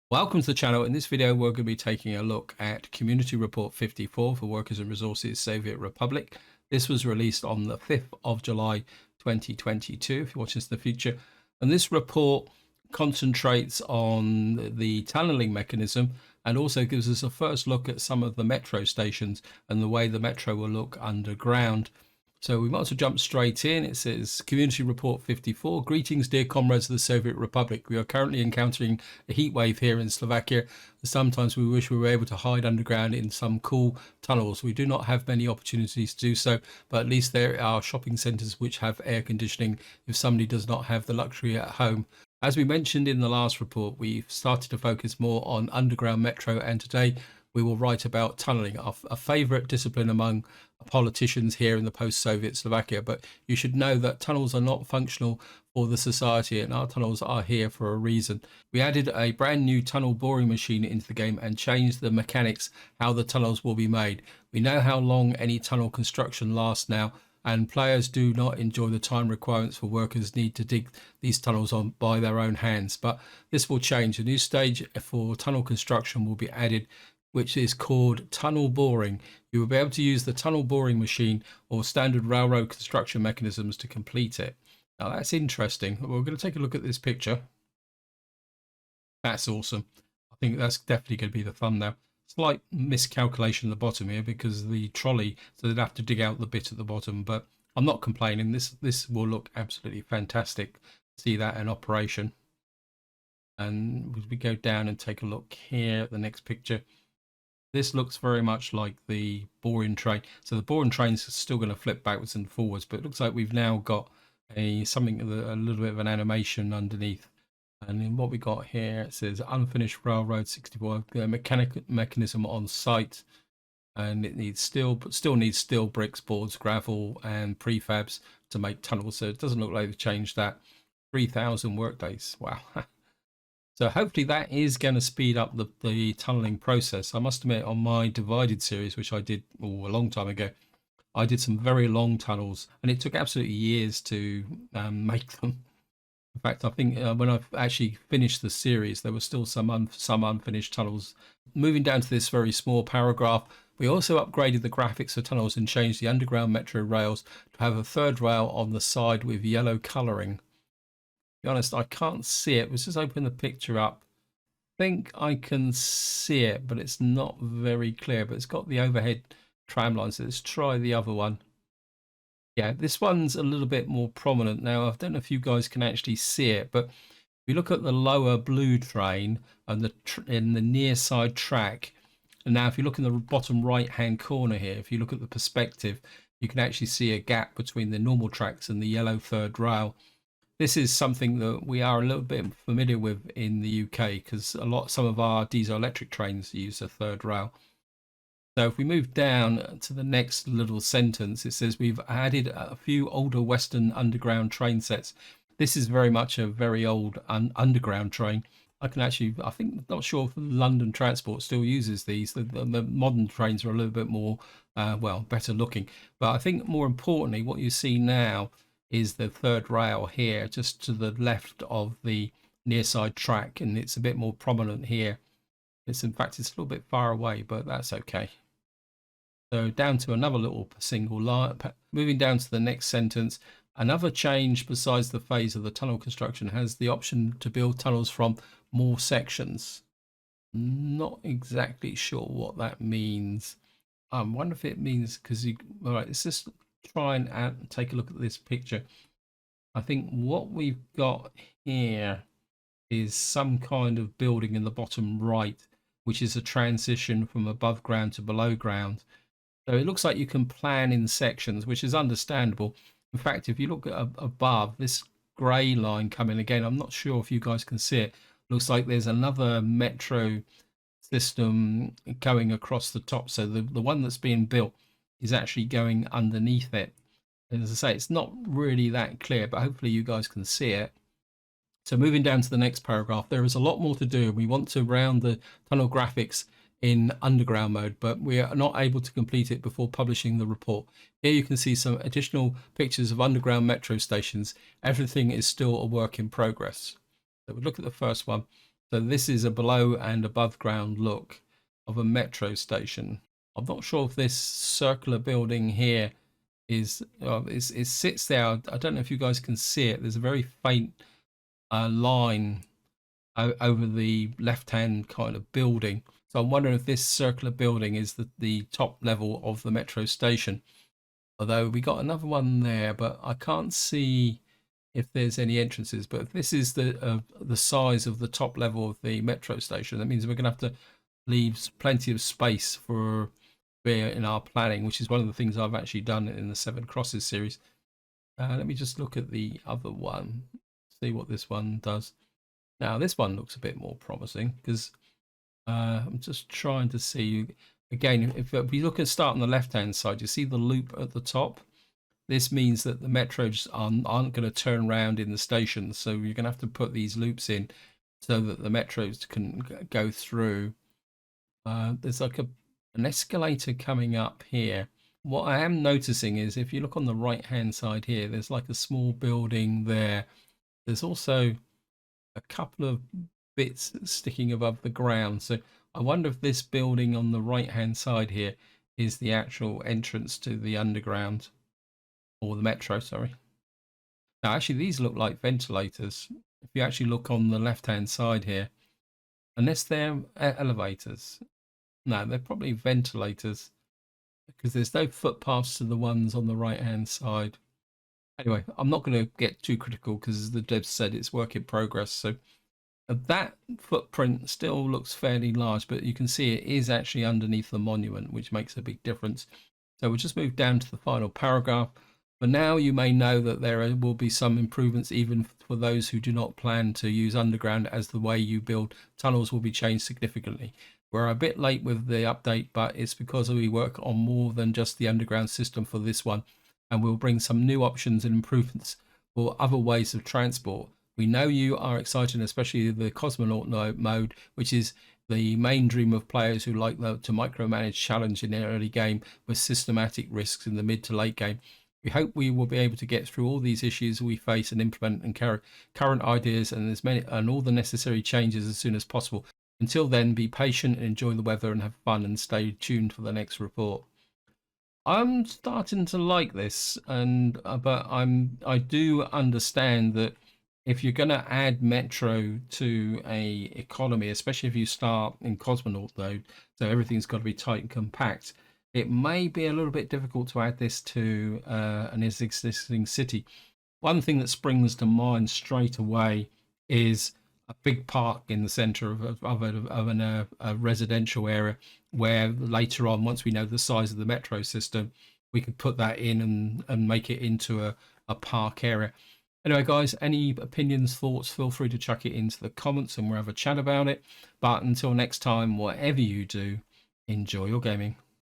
Welcome to the channel. In this video, we're going to be taking a look at Community Report 54 for Workers and Resources Soviet Republic. This was released on the 5th of July 2022, if you're watching this in the future. And this report concentrates on the tunneling mechanism and also gives us a first look at some of the metro stations and the way the metro will look underground. So we might as well jump straight in. It says Community Report 54. Greetings, dear comrades of the Soviet Republic. We are currently encountering a heat wave here in Slovakia. Sometimes we wish we were able to hide underground in some cool tunnels. We do not have many opportunities to do so, but at least there are shopping centres which have air conditioning if somebody does not have the luxury at home. As we mentioned in the last report, we've started to focus more on underground metro, and today we will write about tunneling, a favourite discipline among politicians here in the post-Soviet Slovakia. But you should know that tunnels are not functional for the society, and our tunnels are here for a reason. We added a brand new tunnel boring machine into the game and changed the mechanics, how the tunnels will be made. We know how long any tunnel construction lasts now, and players do not enjoy the time requirements for workers need to dig these tunnels on by their own hands. But this will change. A new stage for tunnel construction will be added, which is called tunnel boring. You will be able to use the tunnel boring machine or standard railroad construction mechanisms to complete it. Now that's interesting. We're going to take a look at this picture. That's awesome. I think that's definitely going to be the thumbnail. Slight miscalculation at the bottom here because the trolley, so they'd have to dig out the bit at the bottom, but I'm not complaining. This will look absolutely fantastic. See that in operation. And we go down and take a look here at the next picture. This looks very much like the boring train. So the boring train's still going to flip backwards and forwards, but it looks like we've now got a little bit of an animation underneath. And in what we got here, it says unfinished railroad 64 mechanical mechanism on site, and it needs still needs steel, bricks, boards, gravel, and prefabs to make tunnels. So it doesn't look like they've changed that. 3,000 workdays. Wow. So hopefully that is going to speed up the tunneling process. I must admit, on my Divided series, which I did a long time ago, I did some very long tunnels, and it took absolutely years to make them. In fact, I think when I actually finished the series, there were still some unfinished tunnels. Moving down to this very small paragraph, we also upgraded the graphics for tunnels and changed the underground metro rails to have a third rail on the side with yellow colouring. Be honest, I can't see it. Let's just open the picture up. I think I can see it, but it's not very clear. But it's got the overhead tram lines. So let's try the other one. Yeah, this one's a little bit more prominent now. I don't know if you guys can actually see it, but if you look at the lower blue train and in the near side track, and now if you look in the bottom right hand corner here, if you look at the perspective, you can actually see a gap between the normal tracks and the yellow third rail. This is something that we are a little bit familiar with in the UK because some of our diesel electric trains use a third rail. So if we move down to the next little sentence, it says we've added a few older Western underground train sets. This is very much a very old underground train. I think, not sure if London Transport still uses these. The modern trains are a little bit more, better looking. But I think more importantly, what you see now is the third rail here, just to the left of the near side track, and it's a bit more prominent here. In fact, it's a little bit far away, but that's okay. So down to another little single line. Moving down to the next sentence, another change besides the phase of the tunnel construction has the option to build tunnels from more sections. Not exactly sure what that means. I wonder if it means because all right, let's just try and take a look at this picture. I think what we've got here is some kind of building in the bottom right, which is a transition from above ground to below ground. So it looks like you can plan in sections, which is understandable. In fact, if you look at above, this grey line coming again, I'm not sure if you guys can see it. Looks like there's another metro system going across the top. So the one that's being built is actually going underneath it. And as I say, it's not really that clear, but hopefully you guys can see it. So moving down to the next paragraph, there is a lot more to do. We want to round the tunnel graphics in underground mode, but we are not able to complete it before publishing the report. Here you can see some additional pictures of underground metro stations. Everything is still a work in progress. So we look at the first one. So this is a below and above ground look of a metro station. I'm not sure if this circular building here is, it sits there. I don't know if you guys can see it. There's a very faint line over the left hand kind of building. So I'm wondering if this circular building is the top level of the metro station. Although we got another one there, but I can't see if there's any entrances. But if this is the size of the top level of the metro station, that means we're going to have to leave plenty of space for beer in our planning, which is one of the things I've actually done in the Seven Crosses series. Let me just look at the other one, see what this one does. Now this one looks a bit more promising because I'm just trying to see. Again, if we look at start on the left hand side, you see the loop at the top. This means that the metros aren't going to turn around in the station, so you're going to have to put these loops in so that the metros can go through. There's like an escalator coming up here. What I am noticing is if you look on the right hand side here, there's like a small building there. There's also a couple of bits sticking above the ground. So I wonder if this building on the right hand side here is the actual entrance to the underground, or the metro, sorry. Now actually these look like ventilators. If you actually look on the left hand side here, unless they're elevators, no, they're probably ventilators because there's no footpaths to the ones on the right hand side. Anyway, I'm not going to get too critical because the devs said it's work in progress. So that footprint still looks fairly large, but you can see it is actually underneath the monument, which makes a big difference. So we'll just move down to the final paragraph. For now, you may know that there will be some improvements even for those who do not plan to use underground, as the way you build tunnels will be changed significantly. We're a bit late with the update, but it's because we work on more than just the underground system for this one, and we'll bring some new options and improvements for other ways of transport. We know you are excited, especially the cosmonaut mode, which is the main dream of players who like to micromanage challenge in their early game with systematic risks in the mid to late game. We hope we will be able to get through all these issues we face and implement and current ideas and all the necessary changes as soon as possible. Until then, be patient and enjoy the weather and have fun, and stay tuned for the next report. I'm starting to like this, and but I do understand that if you're going to add metro to a economy, especially if you start in cosmonaut mode, so everything's got to be tight and compact, it may be a little bit difficult to add this to an existing city. One thing that springs to mind straight away is a big park in the center of a residential area, where later on, once we know the size of the metro system, we could put that in and make it into a park area. Anyway, guys, any opinions, thoughts, feel free to chuck it into the comments and we'll have a chat about it. But until next time, whatever you do, enjoy your gaming.